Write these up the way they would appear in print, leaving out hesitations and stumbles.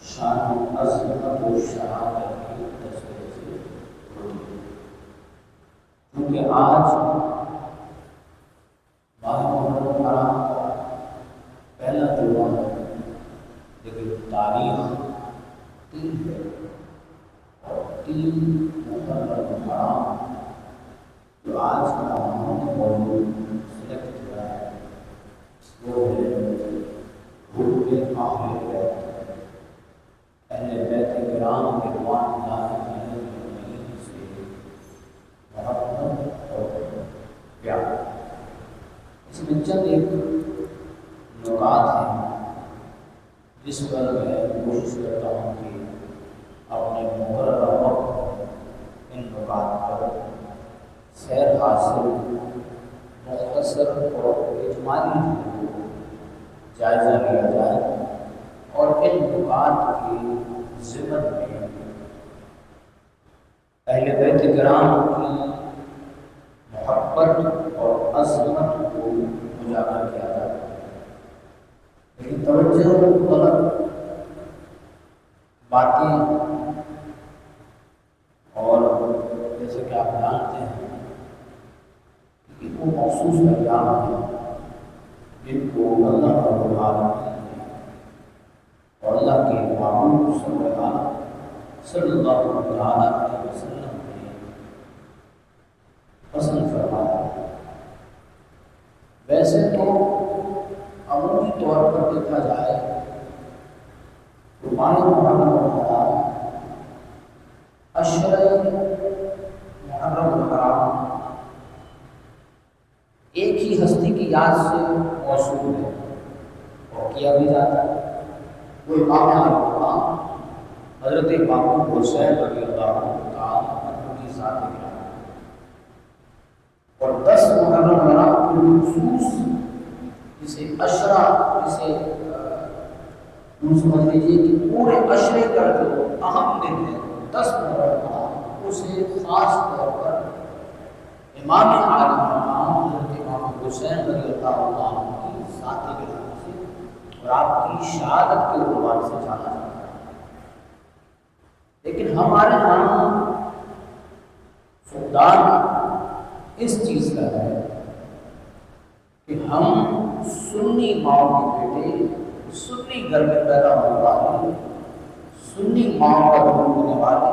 شان عظمت و شہادت کی تصویر سے ہوتی ہے، کیونکہ آج ماہ محرم حرام کا پہلا تہوار ہے، لیکن تاریخ 3 ہے اور 3 محرم حرام جو آج کا ہم موضوع سلیکٹ کیا ہے وہ ہے حب اہل بیت، اہل بیت کرام رضوان اللہ علیہم سے محبت اور پیار۔ اس میں چند ایک نکات ہیں جس پر میں کوشش کرتا ہوں کہ اپنے مقررہ وقت ان نکات پر سیر حاصل مختصر اور اجمالی جائزہ لیا جائے اور ان نکات کی ضمن میں اہل بیت کرام کی محبت اور عظمت کو اجاگر کیا جاتا ہے۔ لیکن توجہ غلط باتیں اور جیسے کہ آپ جانتے ہیں کہ وہ مخصوص ایام ہیں جن کو اللہ رب العالمین اور اللہ کے محبوب صلی اللہ علیہ وسلم نے پسند فرمایا۔ ویسے تو عمومی طور پر دیکھا جائے تو ماہ محرم الحرام اشہر محرم الحرام ایک ہی ہستی کی یاد سے موصول ہے اور کیا بھی جاتا ہے، وہ امام الحرام حضرت امام حسین رضی اللہ تعالیٰ عنہ کی ذات گرامی اور 10 محرم الحرام بالخصوص جسے عشرہ جسے یوں سمجھ لیجیے کہ پورے عشرے کا جو اہم دن ہے 10 محرم الحرام، اسے خاص طور پر امام عالم حضرت امام حسین رضی اللہ عنہ کی ذات گرامی سے اور آپ کی شہادت کے عنوان سے جانا جاتا ہے۔ لیکن ہمارے یہاں فقدان اس چیز کا ہے کہ ہم سنی ماؤں کے بیٹے، سنی گھر میں پیدا ہونے والے، سنی ماؤں پر ہونے والے،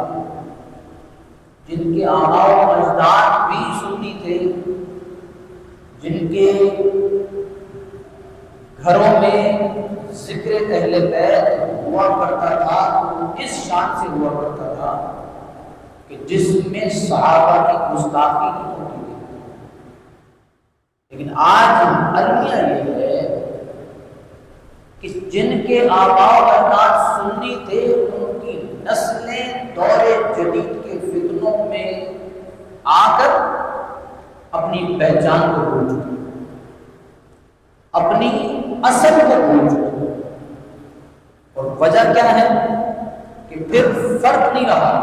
جن کے آباء و اجداد بھی سنی تھے، جن کے گھروں میں ذکر اہل بیت ہوا کرتا تھا، اس شان سے ہوا کرتا تھا کہ جس میں صحابہ کی گستاخی نہیں ہوتی تھی۔ لیکن آج المیہ یہ ہے کہ جن کے آباء و اجداد سنی تھے، ان کی نسلیں دور جدید کے فتنوں میں آ کر اپنی پہچان کو بھول چکی، اپنی اصل کو بھول چکی، اور وجہ کیا ہے کہ پھر فرق نہیں رہا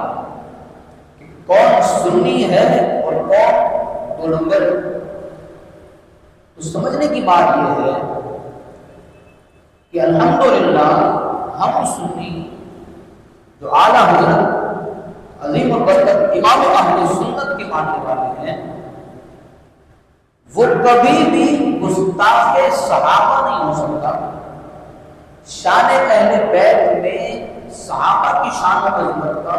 کہ کون سنی ہے اور کون 2 نمبر۔ تو سمجھنے کی بات یہ ہے کہ الحمدللہ ہم سنی جو اعلیٰ حضرت عظیم البرکت امام اہل سنت کے ماننے والے ہیں، وہ کبھی بھی گستاخ صحابہ نہیں ہو سکتا۔ شان اہل بیت میں صحابہ کی شان و عظمت کا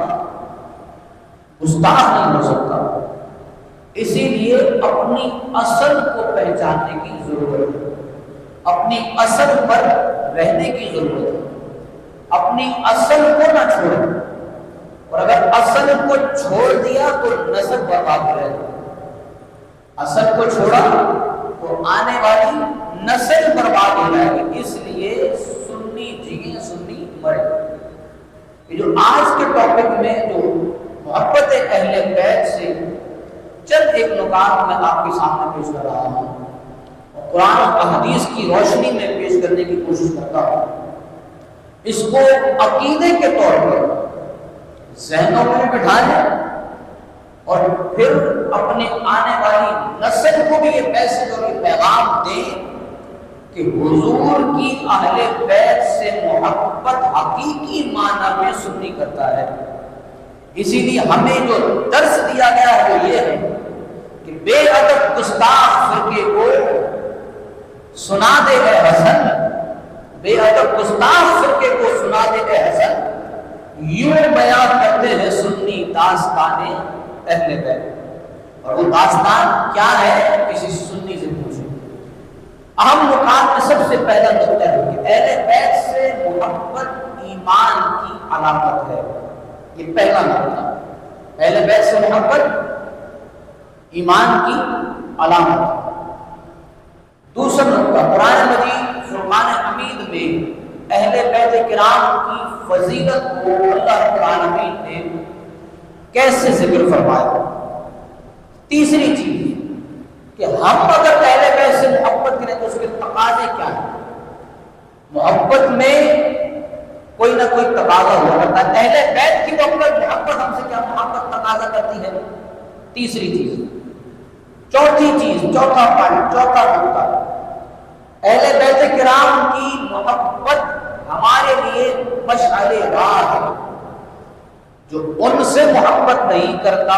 گستاخ نہیں ہو سکتا۔ اسی لیے اپنی اصل کو پہچاننے کی ضرورت ہے، اپنی اصل پر رہنے کی ضرورت ہے، اپنی اصل کو نہ چھوڑیں، اور اگر اصل کو چھوڑ دیا تو نسب برباد رہے گا۔ اصل کو چھوڑا تو آنے والی نسل برباد ہو جائے گی۔ اس لیے سنی جیئیں سنی مرے۔ یہ جو آج کے ٹاپک میں جو محبت اہل بیت سے چند ایک نکات میں آپ کے سامنے پیش کر رہا ہوں اور قرآن و حدیث کی روشنی میں پیش کرنے کی کوشش کرتا ہوں، اس کو عقیدے کے طور پر ذہنوں میں بٹھائیں اور پھر اپنے آنے والی نسل کو بھی یہ میسج اور یہ پیغام دیں کہ کہ حضور کی اہل بیت سے محبت حقیقی معنی میں سنی کرتا ہے۔ اسی لیے ہمیں جو درس دیا گیا ہے وہ یہ ہے کہ بے ادب گستاخ فرقے کو سنا دے اے حسن، بے ادب گستاخ فرقے کو سنا دے اے حسن، یوں بیان کرتے ہیں سنی داستان اہل بیت۔ اور وہ داستان کیا ہے؟ کسی سنی سے پوچھیں۔ اہم نکات میں سب سے پہلا نقطہ ہے کہ اہل بیت سے محبت ایمان کی علامت ہے۔ یہ پہلا نقطہ، اہل بیت سے محبت ایمان کی علامت ہے۔ دوسرا نقطہ، قرآن مجید فرقان حمید میں اہل بیت کرام کی فضیلت کو اللہ رب العالمین نے کیسے ذکر فرمایا۔ تیسری چیز کہ ہم اگر اہل بیت سے محبت کریں تو اس کے تقاضے کیا ہیں؟ محبت میں کوئی نہ کوئی تقاضا ہوا کرتا ہے۔ اہل بیت کی محبت ہم سے کیا محبت تقاضا کرتی ہے؟ تیسری چیز۔ چوتھی چیز، چوتھا پوائنٹ، چوتھا نقطہ، اہل بیت کرام کی محبت ہمارے لیے مشعل راہ ہے۔ جو ان سے محبت نہیں کرتا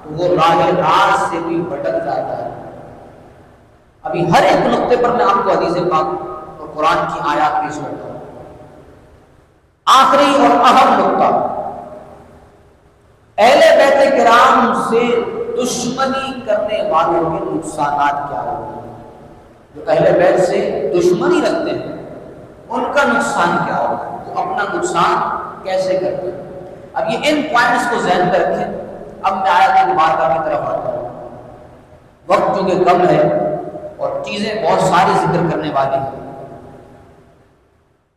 تو وہ راہ راست سے بھی بھٹک جاتا ہے۔ ابھی ہر ایک نقطے پر میں آپ کو حدیث پاک اور قرآن کی آیات پیش کرتا ہوں۔ آخری اور اہم نقطہ، اہل بیت کرام سے دشمنی کرنے والوں کے نقصانات کیا ہوتے ہیں۔ جو اہل بیت سے دشمنی رکھتے ہیں ان کا نقصان کیا ہوگا، وہ اپنا نقصان کیسے کرتے ہیں۔ اب یہ ان پوائنٹس کو ذہن میں رکھیں۔ اب میں آیت مبارکہ کی طرف آتا ہوں۔ وقت چونکہ کم ہے اور چیزیں بہت ساری ذکر کرنے والی ہیں۔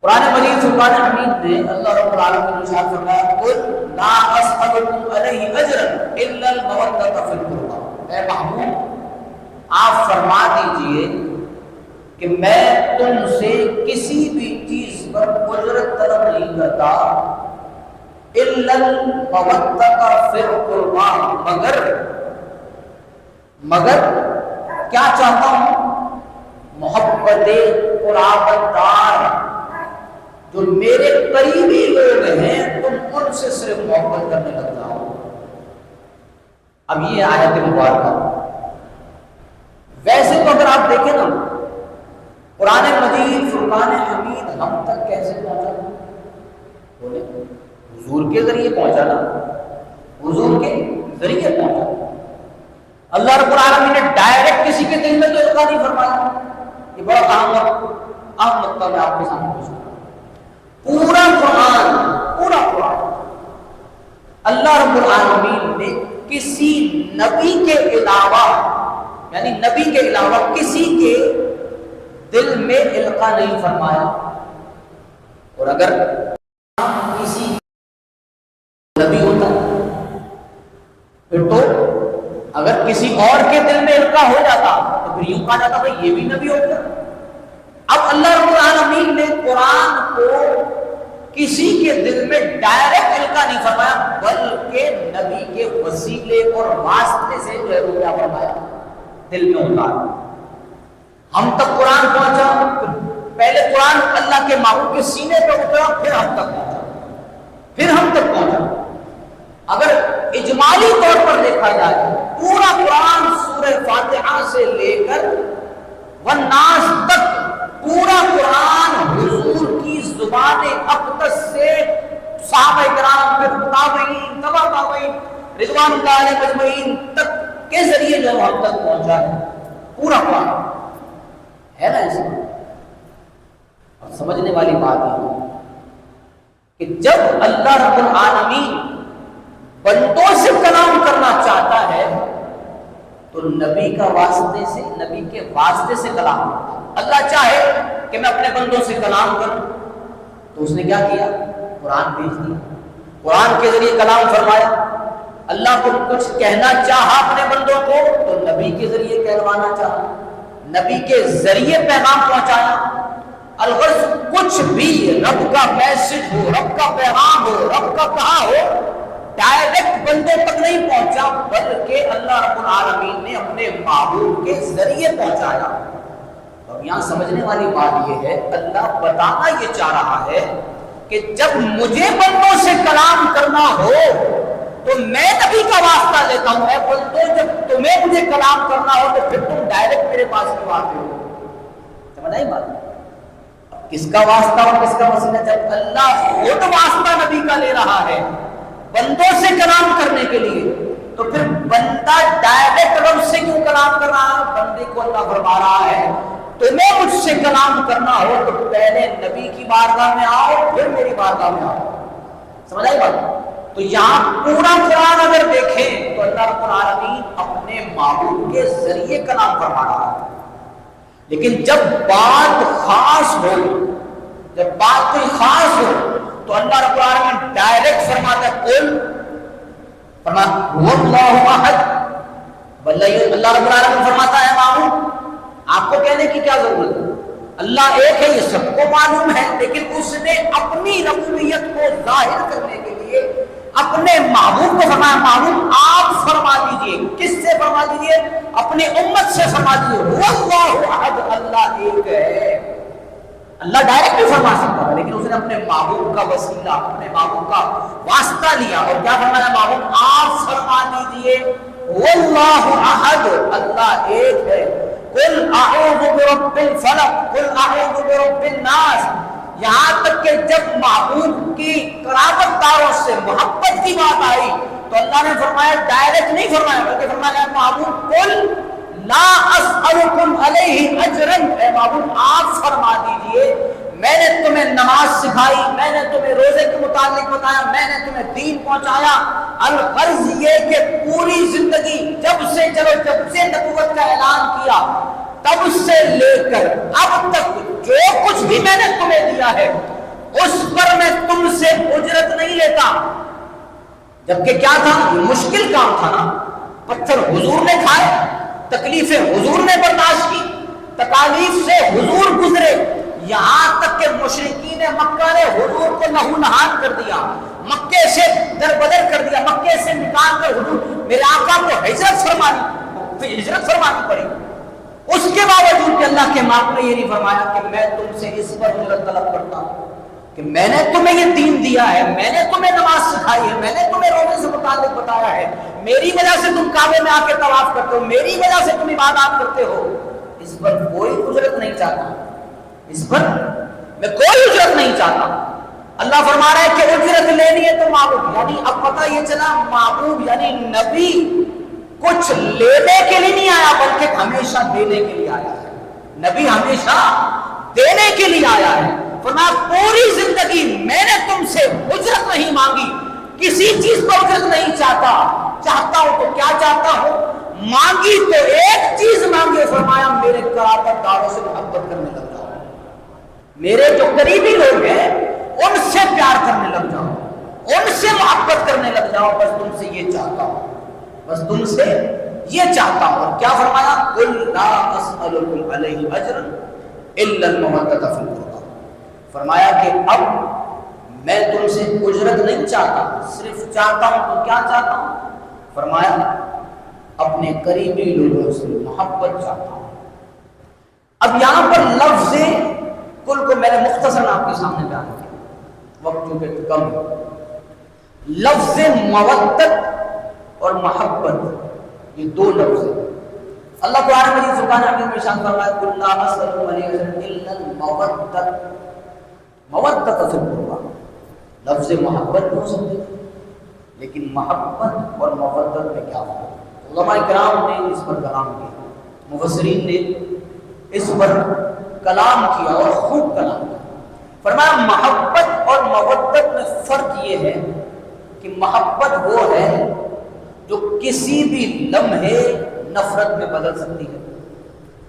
قرآن مجید فرقان حمید میں اللہ رب العالمین نے ارشاد فرمایا قل لا اسألکم علیہ اجرا الا المودۃ فی القربى۔ اے محبوب آپ فرما دیجئے کہ میں تم سے کسی بھی چیز پر اجرت طلب نہیں کرتا الا المودۃ فی القربى، مگر کیا چاہتا ہوں؟ محبت قرابت دار، جو میرے قریبی لوگ ہیں تم ان سے صرف محبت کرنے لگ جاؤ۔ اب یہ آیت مبارکہ، ویسے تو اگر آپ دیکھیں نا قرآن مجید فرقان حمید ہم تک کیسے پہنچا؟ بولے حضور کے ذریعے پہنچا نا، حضور کے ذریعے پہنچا۔ اللہ رب العالمین نے ڈائریکٹ کسی کے دل میں تو القاء نہیں فرمایا۔ یہ بڑا اہم نقطہ میں آپ کے سامنے پیش کروں۔ پورا قرآن اللہ رب العالمین نے کسی نبی کے علاوہ، یعنی نبی کے علاوہ کسی کے دل میں القاء نہیں فرمایا۔ اور اگر کسی نبی ہوتا پھر تو اگر کسی اور کے دل میں القاء ہو جاتا تو پھر یوں کہا جاتا بھائی یہ بھی نبی ہو گیا۔ اب اللہ رب العالمین نے قرآن کو کسی کے دل میں ڈائریکٹ القاء نہیں فرمایا بلکہ نبی کے وسیلے اور واسطے سے جو ہے وہ کیا فرمایا، دل میں اتارا۔ ہم تک قرآن پہنچا، پہلے قرآن اللہ کے محبوب کے سینے پہ اترا، پھر ہم تک پہنچا۔ اگر اجمالی طور پر دیکھا جائے پورا قرآن سورہ فاتحہ سے لے کر والناس تک پورا قرآن حضور کی زبان اقدس سے صحابہ کرام پھر تابعین تبع تابعین رضوان اللہ علیہ مجمعین تک کے ذریعے جو ہم تک پہنچا ہے پورا قرآن ہے نا۔ ایسے اور سمجھنے والی بات ہے کہ جب اللہ رب العالمین بندوں سے کلام کرنا چاہتا ہے تو نبی کا واسطے سے، نبی کے واسطے سے کلام کرتا ہے۔ اللہ چاہے کہ میں اپنے بندوں سے کلام کروں تو اس نے کیا کیا؟ قرآن بھیج دیا، قرآن کے ذریعے کلام فرمایا۔ اللہ کو کچھ کہنا چاہا اپنے بندوں کو تو نبی کے ذریعے کہلوانا چاہا، نبی کے ذریعے پیغام پہنچایا۔ الغرض کچھ بھی رب کا میسج ہو، رب کا پیغام ہو، رب کا کہا ہو، ڈائریکٹ بندوں تک نہیں پہنچا بلکہ اللہ رب العالمین نے اپنے محبوب کے ذریعے پہنچایا۔ اور یہاں سمجھنے والی بات یہ ہے، اللہ بتانا یہ چاہ رہا ہے کہ جب مجھے بندوں سے کلام کرنا ہو تو میں نبی کا واسطہ لیتا ہوں۔ اے بندوں، جب تمہیں مجھے کلام کرنا ہو تو پھر تم ڈائریکٹ میرے پاس کیوں آتے ہو؟ سمجھ آئی بات؟ کس کا واسطہ اور کس کا وسیلہ؟ جب اللہ خود واسطہ نبی کا لے رہا ہے بندوں سے کلام کرنے کے لیے، تو پھر بندہ ڈائریکٹ رب سے کیوں کلام کر رہا ہے؟ بندے کو اللہ فرما رہا ہے تمہیں مجھ سے کلام کرنا ہو تو پہلے نبی کی بارگاہ میں آؤ، پھر میری بارگاہ میں آؤ۔ سمجھ آئی بات؟ تو یہاں پورا قرآن اگر دیکھیں تو اللہ رب العالمین اپنے معبود کے ذریعے کلام فرما رہا ہے، لیکن جب بات خاص ہو، جب بات کوئی خاص ہو تو اللہ رب العالمین ڈائریکٹ فرماتا ہے قل، واللہ احد، اللہ رب العالمین فرماتا ہے معبود آپ کو کہنے کی کیا ضرورت ہے؟ اللہ ایک ہے، یہ سب کو معلوم ہے، لیکن اس نے اپنی ربوبیت کو ظاہر کرنے کے لیے اپنے محبوب کو فرمایا محبوب آپ فرما دیجئے۔ کس سے فرما دیجئے؟ اپنی امت سے فرما دیجئے واللہ احد، اللہ ایک ہے۔ اللہ ڈائریکٹ بھی فرما سکتا ہے، لیکن اس نے اپنے محبوب کا وسیلہ، اپنے محبوب کا واسطہ لیا اور کیا فرمایا؟ محبوب آپ فرما دیجئے واللہ احد، اللہ ایک ہے۔ قل اعوذ برب الفلق، قل اعوذ برب الناس، یہاں تک کہ جب محبوب کی قرابت داروں سے محبت کی بات آئی تو اللہ نے فرمایا ڈائریکٹ نہیں فرمایا، بلکہ فرمایا محبوب قل لا اسألکم علیہ اجرا، اے محبوب آپ فرما دیجئے میں نے تمہیں نماز سکھائی، میں نے تمہیں روزے کے متعلق بتایا، میں نے تمہیں دین پہنچایا، الغرض یہ کہ پوری زندگی جب سے نبوت کا اعلان کیا تب سے لے کر اب تک جو کچھ بھی میں نے تمہیں دیا ہے اس پر میں تم سے اجرت نہیں لیتا۔ جبکہ کیا تھا؟ یہ مشکل کام تھا نا، پتھر حضور نے کھائے، تکلیفیں حضور نے برداشت کی، تکالیف سے حضور گزرے، یہاں تک کہ مشرکین مکہ نے حضور کو لہو نہان کر دیا، مکے سے در بدر کر دیا، مکے سے نکال کر حضور میرے آقا کو ہجرت فرمانی پڑی۔ اس کے باوجود کہ اللہ کے مالک نے یہ نہیں فرمایا کہ میں تم سے اس پر اجرت طلب کرتا ہوں کہ میں نے تمہیں یہ دین دیا ہے، میں نے تمہیں نماز سکھائی ہے، میں نے تمہیں روزے سے متعلق بتایا ہے، میری وجہ سے تم کعبے میں آ کے طواف کرتے ہو، میری وجہ سے تم عبادات کرتے ہو، اس پر کوئی اجرت نہیں چاہتا، اس پر میں کوئی اجرت نہیں چاہتا۔ اللہ فرما رہا ہے کہ اجرت لینی ہے تو معبود، یعنی اب پتہ یہ چلا معبود یعنی نبی کچھ لینے کے لیے نہیں آیا بلکہ ہمیشہ دینے کے لیے آیا ہے، نبی ہمیشہ دینے کے لیے آیا ہے۔ فرمایا پوری زندگی میں نے تم سے اجرت نہیں مانگی، کسی چیز پر اجرت نہیں چاہتا، چاہتا ہوں تو کیا چاہتا ہوں؟ مانگی تو ایک چیز مانگی، فرمایا میرے قرابت داروں سے محبت کرنے لگ جاؤ، میرے جو قریبی لوگ ہیں ان سے پیار کرنے لگ جاؤ، ان سے محبت کرنے لگ جاؤ، بس تم سے یہ چاہتا ہوں، بس تم سے یہ چاہتا ہوں۔ اور کیا فرمایا؟ قل لا اسألکم علیہ اجرا الا المودۃ فی القربى، فرمایا کہ اب میں تم سے اجرت نہیں چاہتا، صرف چاہتا ہوں تو کیا چاہتا ہوں؟ فرمایا اپنے قریبی لوگوں سے محبت چاہتا ہوں۔ اب یہاں پر لفظ کل کو میں نے مختصر آپ کے سامنے بیان کیا، وقت چونکہ کم ہے۔ لفظ مودت اور محبت یہ دو لفظ ہیں۔ اللہ قرآن مجید سبحانہ حمید میں شان فرمایا قل لا اسألکم علیہ اجرا الا المودۃ، مودۃ فی القربى، لفظ محبت ہو سکتی ہے لیکن محبت اور مودت میں کیا فرق؟ علماء کرام نے اس پر کلام کیا، مفسرین نے اس پر کلام کیا اور خوب کلام کیا۔ فرمایا محبت اور مودت میں فرق یہ ہے کہ محبت وہ ہے جو کسی بھی لمحے نفرت میں بدل سکتی ہے،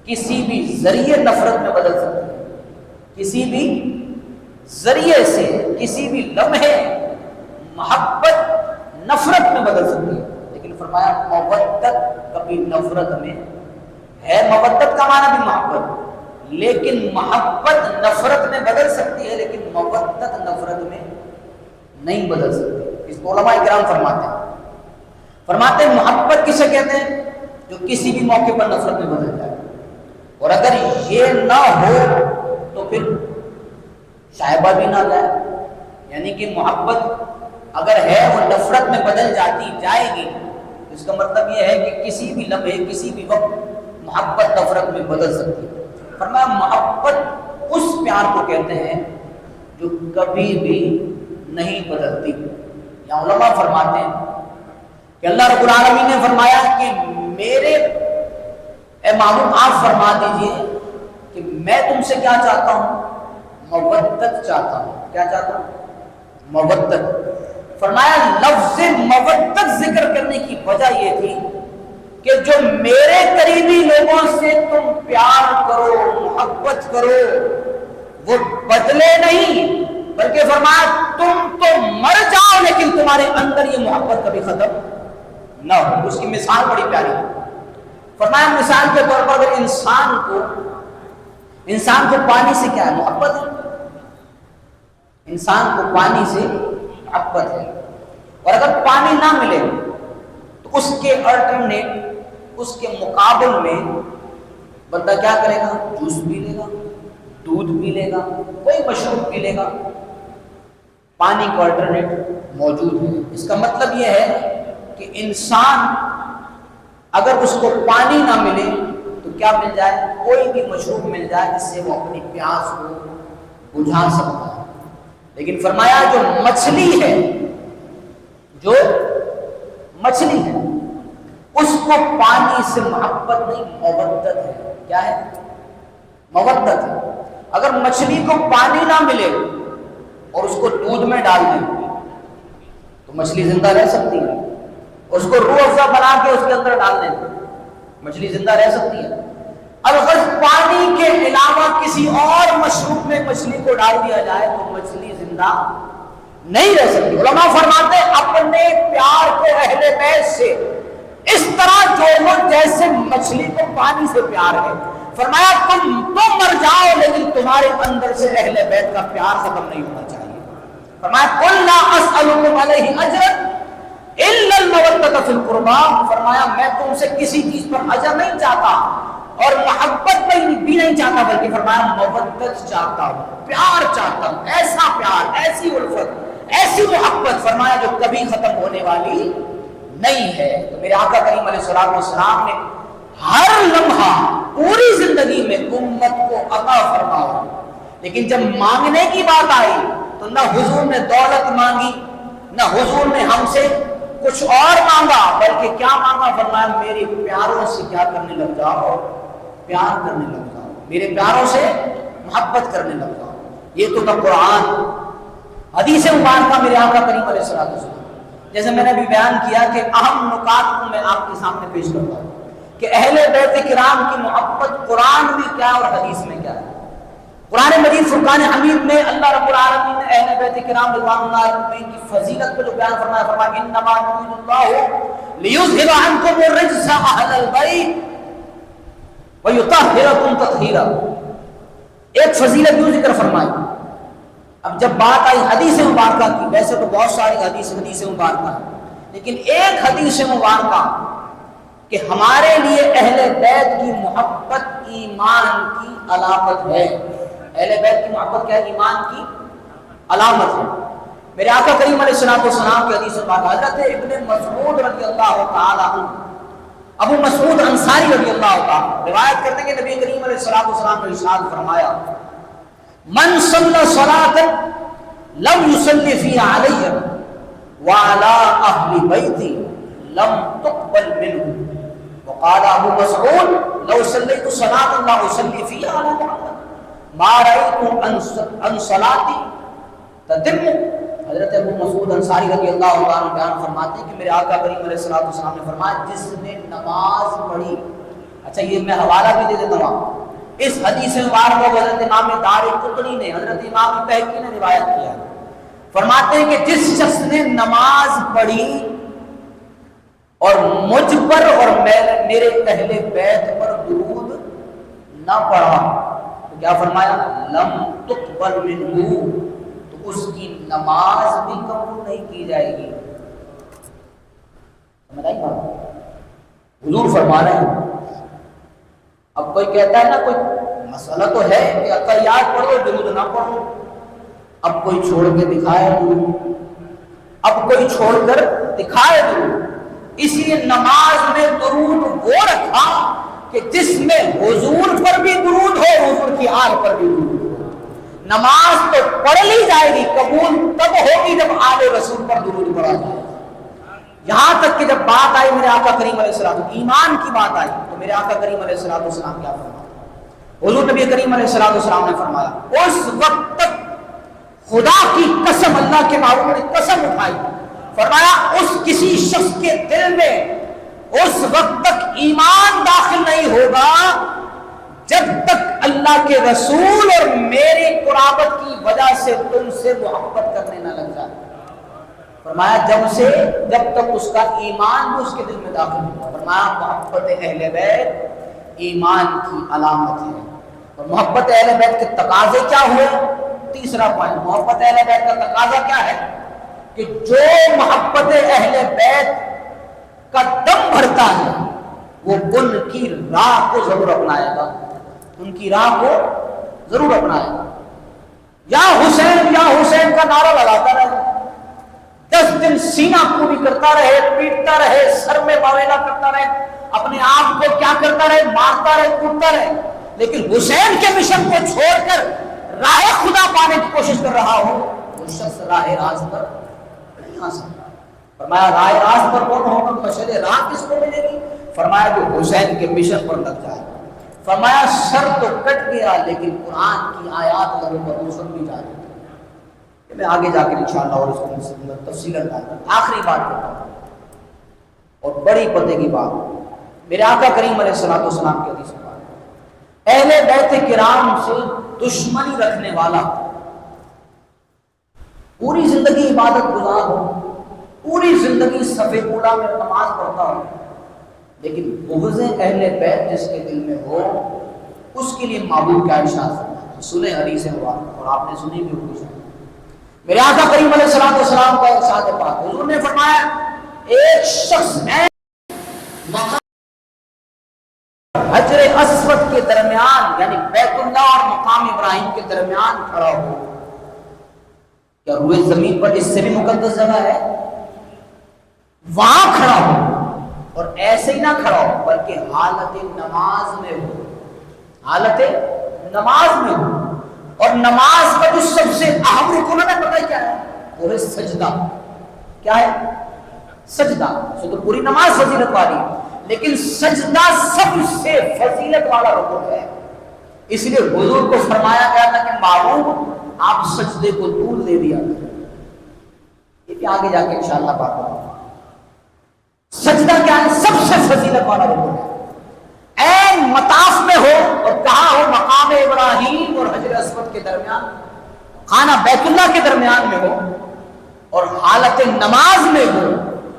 کسی بھی ذریعے نفرت میں بدل سکتی ہے، کسی بھی ذریعے سے کسی بھی لمحے محبت نفرت میں بدل سکتی ہے۔ لیکن فرمایا مودت کبھی نفرت میں ہے، مودت کا معنی بھی محبت، لیکن محبت نفرت میں بدل سکتی ہے لیکن مودت نفرت میں نہیں بدل سکتی۔ اس کو علماء کرام فرماتے ہیں محبت کسے کہتے ہیں؟ جو کسی بھی موقع پر نفرت میں بدل جائے، اور اگر یہ نہ ہو تو پھر شائبہ بھی نہ جائے، یعنی کہ محبت اگر ہے وہ نفرت میں بدل جائے گی، اس کا مطلب یہ ہے کہ کسی بھی لمحے کسی بھی وقت محبت نفرت میں بدل سکتی ہے۔ فرمایا محبت اس پیار کو کہتے ہیں جو کبھی بھی نہیں بدلتی۔ یا علماء فرماتے ہیں کہ اللہ رب العالمین نے فرمایا کہ میرے اے محبوب آپ فرما دیجئے کہ میں تم سے کیا چاہتا ہوں؟ مودت چاہتا ہوں۔ کیا چاہتا ہوں؟ مودت۔ فرمایا لفظ مودت ذکر کرنے کی وجہ یہ تھی کہ جو میرے قریبی لوگوں سے تم پیار کرو، محبت کرو، وہ بدلے نہیں، بلکہ فرمایا تم تو مر جاؤ لیکن تمہارے اندر یہ محبت کبھی ختم نہ ہو۔ اس کی مثال بڑی پیاری ہے۔ فرمایا مثال کے طور پر اگر انسان کو پانی سے کیا ہے؟ محبت ہے۔ انسان کو پانی سے محبت ہے، اور اگر پانی نہ ملے تو اس کے الٹرنیٹ، اس کے مقابل میں بندہ کیا کرے گا؟ جوس پی لے گا، دودھ پی لے گا، کوئی مشروب پی لے گا۔ پانی کا الٹرنیٹ موجود ہے۔ اس کا مطلب یہ ہے کہ انسان اگر اس کو پانی نہ ملے تو کیا مل جائے؟ کوئی بھی مشروب مل جائے جس سے وہ اپنی پیاس کو بجھا سکتا ہے۔ لیکن فرمایا جو مچھلی ہے، جو مچھلی ہے اس کو پانی سے محبت نہیں، مودت ہے۔ کیا ہے؟ مودت ہے۔ اگر مچھلی کو پانی نہ ملے اور اس کو دودھ میں ڈال دیں تو مچھلی زندہ رہ سکتی ہے، اس کو روح افزا بنا کے اس کے اندر ڈال دیں مچھلی زندہ رہ سکتی ہے۔ اگر پانی کے علاوہ کسی اور مشروب میں مچھلی کو ڈال دیا جائے تو مچھلی زندہ نہیں رہ سکتی۔ علماء فرماتے ہیں اپنے پیار کو اہل بیت سے اس طرح جوڑو جیسے مچھلی کو پانی سے پیار ہے۔ فرمایا تم مر جاؤ لیکن تمہارے اندر سے اہل بیت کا پیار ختم نہیں ہونا چاہیے۔ فرمایا قل لا اسألکم علیہ اجرا الا المودۃ فی القربى۔ فرمایا میں تم سے کسی چیز پر اجر نہیں چاہتا اور محبت بھی نہیں چاہتا، بلکہ فرمایا مودت چاہتا ہوں، پیار چاہتا ہوں، ایسا پیار، ایسی الفت، ایسی محبت فرمایا جو کبھی ختم ہونے والی نہیں ہے۔ تو میرے آقا کریم علیہ الصلوۃ والسلام نے ہر لمحہ پوری زندگی میں امت کو عطا فرمایا، لیکن جب مانگنے کی بات آئی تو نہ حضور نے دولت مانگی، نہ حضور نے ہم سے کچھ اور مانگا، بلکہ کیا مانگا؟ فرمایا میرے پیاروں سے کیا کرنے لگ جاؤ؟ پیار کرنے لگ جاؤ، میرے پیاروں سے محبت کرنے لگ جاؤ۔ یہ تو تھا قرآن۔ حدیث مبارکہ میرے آقا کریم علیہ الصلوۃ والسلام، جیسے میں نے بھی بیان کیا کہ اہم نکات کو میں آپ کے سامنے پیش کرتا ہوں کہ اہل بیت کرام کی محبت قرآن میں کیا اور حدیث میں کیا ہے۔ قرآن مجید فرقان حمید میں اللہ رب العالمین نے اہل بیت کرام رضوان اللہ علیہم کی فضیلت کو جو بیان فرمایا، فرمایا انما یرید اللہ لیذھب عنکم الرجس اہل البیت ویطہرکم تطہیرا۔ ایک فضیلت یوں ذکر فرمائی۔ اب جب بات آئی حدیث مبارکہ کی، ویسے تو بہت ساری حدیث مبارکہ ہیں، لیکن ایک حدیث مبارکہ کہ ہمارے لیے اہل بیت کی محبت ایمان کی علامت ہے۔ اہل بیت کی محبت کیا ہے؟ ایمان کی علامت ہے۔ میرے آقا کریم علیہ الصلوۃ والسلام کی حدیث پاک، حضرت ابن مسعود رضی اللہ تعالی عنہ، ابو مسعود انصاری رضی اللہ تعالی روایت کرتے ہیں کہ نبی کریم علیہ الصلوۃ والسلام نے ارشاد فرمایا من صلی صلاۃ لم یصلی فیہا علی وعلی اہل بیتی لم تقبل منہ، وقال ابو مسعود لو صلیت صلاۃ لا اصلی فیہا علی محمد ما رأیت ان صلاتی تتم۔ حضرت ابو مسعود انصاری رضی اللہ عنہ بیان فرماتے ہیں کہ میرے آقا کریم علیہ الصلوۃ والسلام نے فرمایا جس نے نماز پڑھی، اچھا یہ میں حوالہ بھی دے دیتا ہوں، اس حدیث مبارکہ کو حضرت امام دارقطنی نے، حضرت امام بہقی نے روایت کیا ہے۔ فرماتے ہیں کہ جس شخص نے نماز پڑھی اور مجھ پر اور میرے اہل بیت پر درود نہ پڑھا تو کیا فرمایا؟ لم تقبل منہ، تو اس کی نماز بھی قبول نہیں کی جائے گی۔ سمجھ آئی بات؟ حضور فرما رہے ہیں اب کوئی کہتا ہے نا کوئی مسئلہ تو ہے کہ اتحیات پڑھو درود نہ پڑھو، اب کوئی چھوڑ کے دکھائے درود، اب کوئی چھوڑ کر دکھائے درود۔ اس لیے نماز میں درود وہ رکھا کہ جس میں حضور پر بھی درود ہو، حضور کی آل پر بھی درود ہو۔ نماز تو پڑھ لی جائے گی، قبول تب ہوگی جب آل رسول پر درود پڑھا جائے گا۔ یہاں تک کہ جب بات آئی میرے آقا کریم علیہ السلام ایمان کی بات آئی تو میرے آقا کریم علیہ السلام کیا فرمایا؟ حضور نبی کریم علیہ السلام نے فرمایا اس وقت تک خدا کی قسم، اللہ کے محبوب نے قسم اٹھائی، فرمایا اس کسی شخص کے دل میں اس وقت تک ایمان داخل نہیں ہوگا جب تک اللہ کے رسول اور میری قرابت کی وجہ سے تم سے محبت کرنے نہ لگ جائے۔ فرمایا جب تک اس کا ایمان بھی اس کے دل میں داخل ہوگا۔ فرمایا محبت اہل بیت ایمان کی علامت ہے۔ اور محبت اہل بیت کے تقاضے کیا ہوئے؟ تیسرا پوائنٹ، محبت اہل بیت کا تقاضا کیا ہے کہ جو محبت اہل بیت کا دم بھرتا ہے وہ ان کی راہ کو ضرور اپنائے گا، ان کی راہ کو ضرور اپنائے گا۔ یا حسین کا نعرہ لگاتا رہے، 10 دن سینہ پوری کرتا رہے، پیٹتا رہے، سر میں باویلا کرتا رہے، اپنے آپ کو کیا کرتا رہے، مارتا رہے، کوٹتا رہے، لیکن حسین کے مشن کو چھوڑ کر راہ خدا پانے کی کوشش کر رہا ہو، وہ شخص راہ راز پر نہیں آ سکتا۔ فرمایا راہ راز پر کون ہوگا؟ مشعل راہ کس کو ملے گی؟ فرمایا جو حسین کے مشن پر لگ جائے۔ فرمایا سر تو کٹ گیا لیکن قرآن کی آیات لوگوں پر دوسر بھی جا رہی ہے۔ میں آگے جا کر انشاءاللہ اور اس کو تفصیل آخری بات کرتا ہوں اور بڑی پتے کی بات، میرے آقا کریم علیہ السلام کی حدیث میں بات، اہل بیت کرام سے دشمنی رکھنے والا پوری زندگی عبادت گزار ہو، پوری زندگی صف اولیٰ میں نماز پڑھتا ہو، لیکن بغض اہل بیت جس کے دل میں ہو اس کے لیے معبود کا ارشاد ہے۔ سنیں حدیث ہوا اور آپ نے سنی بھی ہوگی۔ میرے آقا کریم علیہ السلام کا ارشاد پاک، حضور نے فرمایا ایک شخص حجر اسود کے درمیان یعنی بیت اللہ اور مقام ابراہیم کے درمیان کھڑا ہو، کیا روئے زمین پر اس سے بھی مقدس جگہ ہے؟ وہاں کھڑا ہو اور ایسے ہی نہ کھڑا ہو بلکہ حالت نماز میں ہو، حالت نماز میں ہو، اور نماز کا جو سب سے اہم رکن ہے پتہ ہے کیا ہے؟ وہ ہے سجدہ۔ کیا ہے؟ سجدہ۔ تو پوری نماز فضیلت والی لیکن سجدہ سب سے فضیلت والا رکن ہے، اس لیے حضور کو فرمایا گیا تھا کہ معبود آپ سجدے کو طول دے دیا کریں۔ یہ بھی آگے جا کے انشاءاللہ بات کروں۔ سجدہ کیا ہے؟ سب سے فضیلت والا رکن ہے، این مطاف میں ہو اور کہاں ہو؟ مقام ابراہیم اور حجر اسود کے درمیان، خانہ بیت اللہ کے درمیان میں ہو اور حالت نماز میں ہو،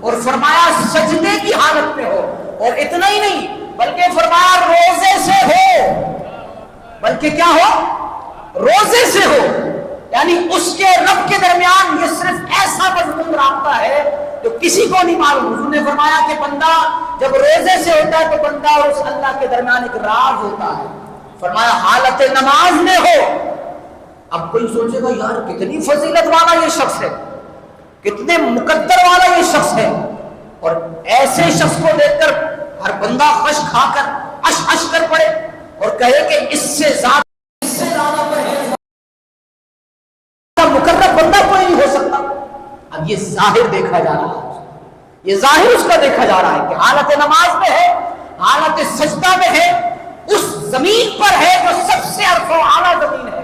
اور فرمایا سجدے کی حالت میں ہو، اور اتنا ہی نہیں بلکہ فرمایا روزے سے ہو، بلکہ کیا ہو؟ روزے سے ہو، یعنی اس کے رب کے درمیان یہ صرف ایسا مضمون رابطہ ہے جو کسی کو نہیں معلوم۔ حضور نے فرمایا کہ بندہ جب روزے سے ہوتا ہے تو بندہ اور اس اللہ کے درمیان ایک راز ہوتا ہے۔ فرمایا حالت نماز میں ہو۔ اب کوئی سوچے گا یار کتنی فضیلت والا یہ شخص ہے، کتنے مقدر والا یہ شخص ہے، اور ایسے شخص کو دیکھ کر ہر بندہ خش کھا کر اش کر پڑے اور کہے کہ اس سے زیادہ مقرب بندہ کوئی نہیں ہو سکتا۔ اب یہ ظاہر دیکھا جا رہا ہے، یہ ظاہر اس کا دیکھا جا رہا ہے کہ حالت نماز میں ہے، حالت سجدہ میں ہے، اس زمین پر ہے جو سب سے عرف و اعلیٰ زمین ہے۔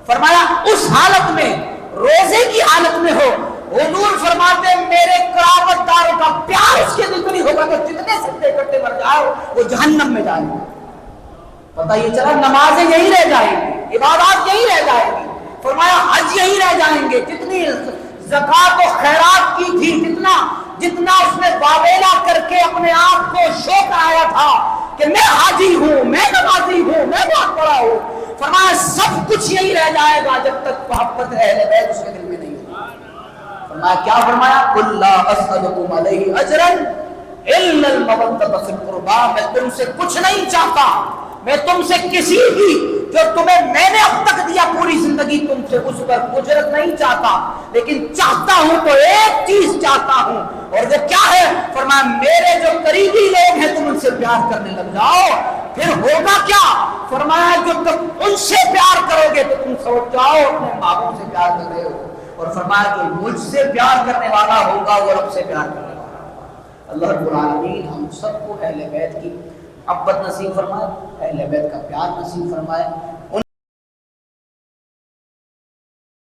فرمایا اس حالت میں روزے کی حالت میں ہو، حضور فرماتے ہیں میرے قرابت داروں کا پیار اس کے دل میں نہیں ہوگا تو جتنے سجدے کرتے مر جاؤ وہ جہنم میں جائیں گے۔ پتہ یہ چلا نمازیں یہی رہ جائیں گی، عبادات یہی رہ جائیں گی، فرمایا حج یہی رہ جائیں گے، جتنی زکوٰۃ و خیرات کی تھی، جتنا اس نے باویلا کر کے اپنے آپ کو شو کرایا تھا کہ میں حاجی ہوں، میں نمازی ہوں، میں بہت بڑا ہوں، فرمایا سب کچھ یہی رہ جائے گا جب تک محبت اہل بیت اس کے دل میں نہیں ہوگی۔ فرمایا کیا؟ فرمایا قل لا اسألکم علیہ اجرا الا المودۃ فی القربی، میں تم سے کچھ نہیں چاہتا میں تم سے کسی بھی جو تمہیں میں نے اب تک دیا پوری زندگی تم سے اس پر اجرت نہیں چاہتا، لیکن چاہتا ہوں تو ایک چیز چاہتا ہوں، اور وہ کیا ہے؟ فرمایا میرے جو قریبی لوگ ہیں تم ان سے پیار کرنے لگ جاؤ، پھر ہوگا کیا؟ فرمایا جو تم ان سے پیار کرو گے تو تم سمجھ جاؤ اپنے باپوں سے پیار کر رہے ہو، اور فرمایا جو مجھ سے پیار کرنے والا ہوگا وہ رب سے پیار کرنے والا ہوگا۔ اللہ رب العالمین ہم سب کو اہل بیت کی محبت نصیب فرمائے، اہل بیت کا پیار نصیب فرمائے۔